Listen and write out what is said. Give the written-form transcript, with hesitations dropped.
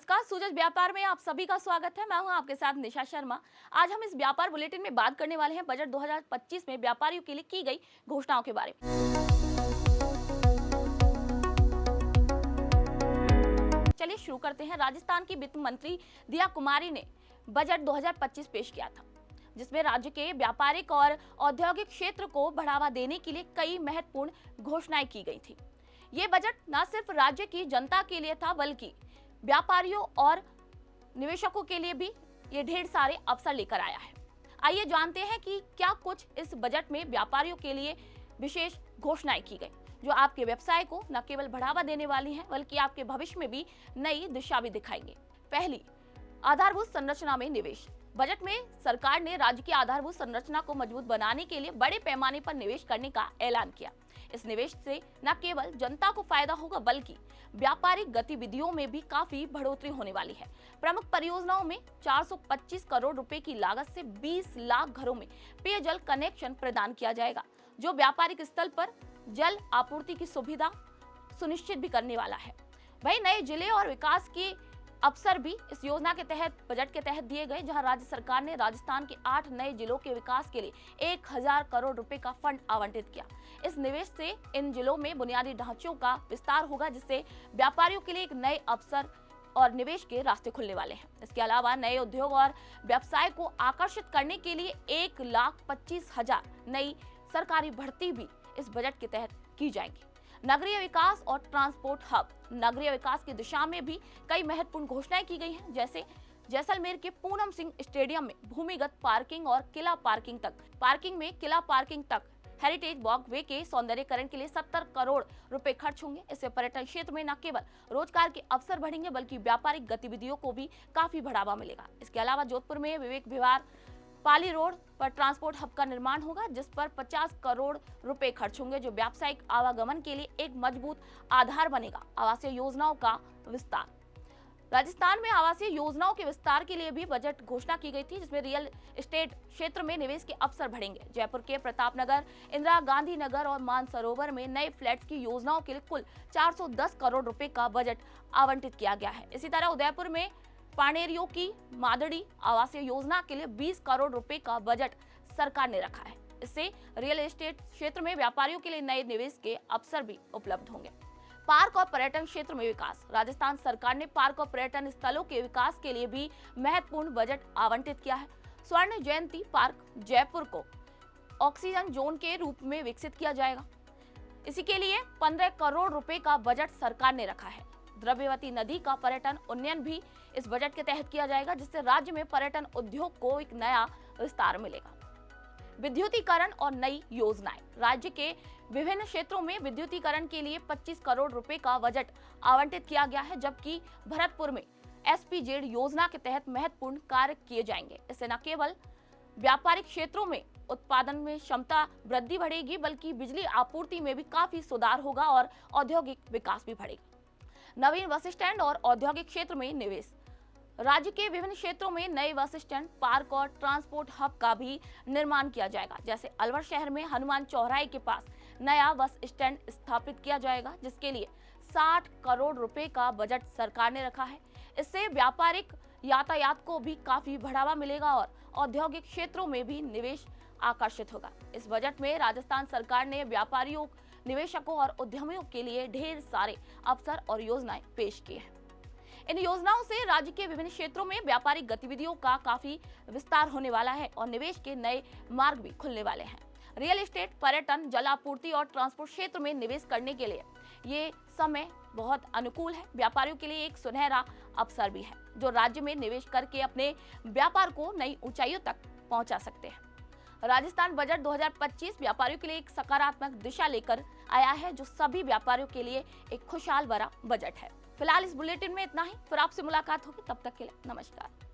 नमस्कार, सूरज व्यापार में आप सभी का स्वागत है। मैं हूं आपके साथ निशा शर्मा। आज हम इस व्यापार बुलेटिन में बात करने वाले हैं बजट 2025 में व्यापारियों के लिए की गई घोषणाओं के बारे में। चलिए शुरू करते हैं। राजस्थान की वित्त मंत्री दिया कुमारी ने बजट 2025 पेश किया था, जिसमें राज्य के व्यापारिक और औद्योगिक क्षेत्र को बढ़ावा देने के लिए कई महत्वपूर्ण घोषणाएं की गई थी। ये बजट न सिर्फ राज्य की जनता के लिए था, बल्कि व्यापारियों और निवेशकों के लिए भी ये ढेर सारे अवसर लेकर आया है। आइए जानते हैं कि क्या कुछ इस बजट में व्यापारियों के लिए विशेष घोषणाएं की गई, जो आपके व्यवसाय को न केवल बढ़ावा देने वाली हैं, बल्कि आपके भविष्य में भी नई दिशा भी दिखाएंगे। पहली, आधारभूत संरचना में निवेश। बजट में सरकार ने राज्य की आधारभूत संरचना को मजबूत बनाने के लिए बड़े पैमाने पर निवेश करने का ऐलान किया। इस निवेश से न केवल जनता को फायदा होगा, बल्कि व्यापारिक गतिविधियों में भी काफी बढ़ोतरी होने वाली है। प्रमुख परियोजनाओं में 425 करोड़ रुपए की लागत से 20 लाख घरों में पेयजल कनेक्शन प्रदान किया जाएगा, जो व्यापारिक स्थल पर जल आपूर्ति की सुविधा सुनिश्चित भी करने वाला है। वहीं नए जिले और विकास के अवसर भी इस योजना के तहत बजट के तहत दिए गए, जहां राज्य सरकार ने राजस्थान के 8 नए जिलों के विकास के लिए 1000 करोड़ रुपए का फंड आवंटित किया। इस निवेश से इन जिलों में बुनियादी ढांचों का विस्तार होगा, जिससे व्यापारियों के लिए एक नए अवसर और निवेश के रास्ते खुलने वाले हैं। इसके अलावा नए उद्योग और व्यवसाय को आकर्षित करने के लिए 1,25,000 नई सरकारी भर्ती भी इस बजट के तहत की जाएंगी। नगरीय विकास और ट्रांसपोर्ट हब। नगरीय विकास की दिशा में भी कई महत्वपूर्ण घोषणाएं की गई हैं, जैसे जैसलमेर के पूनम सिंह स्टेडियम में भूमिगत पार्किंग और किला पार्किंग तक हेरिटेज वॉकवे के सौंदर्यीकरण के लिए 70 करोड़ रुपए खर्च होंगे। इससे पर्यटन क्षेत्र में न केवल रोजगार के अवसर बढ़ेंगे, बल्कि व्यापारिक गतिविधियों को भी काफी बढ़ावा मिलेगा। इसके अलावा जोधपुर में विवेक विहार पाली रोड पर ट्रांसपोर्ट हब का निर्माण होगा, जिस पर 50 करोड़ रुपए खर्च होंगे, जो व्यावसायिक आवागमन के लिए एक मजबूत आधार बनेगा। आवासीय योजनाओं का विस्तार। राजस्थान में आवासीय योजनाओं के विस्तार के लिए भी बजट घोषणा की गई थी, जिसमें रियल एस्टेट क्षेत्र में निवेश के अवसर बढ़ेंगे। जयपुर के प्रताप नगर, इंदिरा गांधी नगर और मानसरोवर में नए फ्लैट्स की योजनाओं के लिए कुल 410 करोड़ रुपए का बजट आवंटित किया गया है। इसी तरह उदयपुर में पानेरियों की मादड़ी आवासीय योजना के लिए 20 करोड़ रुपए का बजट सरकार ने रखा है। इससे रियल एस्टेट क्षेत्र में व्यापारियों के लिए नए निवेश के अवसर भी उपलब्ध होंगे। पार्क और पर्यटन क्षेत्र में विकास। राजस्थान सरकार ने पार्क और पर्यटन स्थलों के विकास के लिए भी महत्वपूर्ण बजट आवंटित किया है। स्वर्ण जयंती पार्क जयपुर को ऑक्सीजन जोन के रूप में विकसित किया जाएगा। इसी के लिए 15 करोड़ रुपए का बजट सरकार ने रखा है। द्रव्यवती नदी का पर्यटन उन्नयन भी इस बजट के तहत किया जाएगा, जिससे राज्य में पर्यटन उद्योग को एक नया विस्तार मिलेगा। विद्युतीकरण और नई योजनाएं। राज्य के विभिन्न क्षेत्रों में विद्युतीकरण के लिए 25 करोड़ रुपए का बजट आवंटित किया गया है, जबकि भरतपुर में SPZ योजना के तहत महत्वपूर्ण कार्य किए जाएंगे। इससे न केवल व्यापारिक क्षेत्रों में उत्पादन में क्षमता वृद्धि बढ़ेगी, बल्कि बिजली आपूर्ति में भी काफी सुधार होगा और औद्योगिक विकास भी बढ़ेगा। नवीन बस स्टैंड और औद्योगिक क्षेत्र में निवेश। राज्य के विभिन्न क्षेत्रों में नए बस स्टैंड, पार्क और ट्रांसपोर्ट हब का भी निर्माण किया जाएगा। जैसे अलवर शहर में हनुमान चौराहे के पास नया बस स्टैंड स्थापित किया जाएगा, जिसके लिए 60 करोड़ रुपए का बजट सरकार ने रखा है। इससे व्यापारिक यातायात को भी काफी बढ़ावा मिलेगा और औद्योगिक क्षेत्रों में भी निवेश आकर्षित होगा। इस बजट में राजस्थान सरकार ने व्यापारियों, निवेशकों और उद्यमियों के लिए ढेर सारे अवसर और योजनाएं पेश की हैं। इन योजनाओं से राज्य के विभिन्न क्षेत्रों में व्यापारिक गतिविधियों का काफी विस्तार होने वाला है और निवेश के नए मार्ग भी खुलने वाले हैं। रियल एस्टेट, पर्यटन, जल आपूर्ति और ट्रांसपोर्ट क्षेत्र में निवेश करने के लिए ये समय बहुत अनुकूल है। व्यापारियों के लिए एक सुनहरा अवसर भी है, जो राज्य में निवेश करके अपने व्यापार को नई ऊंचाइयों तक पहुंचा सकते हैं। राजस्थान बजट 2025 व्यापारियों के लिए एक सकारात्मक दिशा लेकर आया है, जो सभी व्यापारियों के लिए एक खुशहाल भरा बजट है। फिलहाल इस बुलेटिन में इतना ही। फिर आपसे मुलाकात होगी, तब तक के लिए नमस्कार।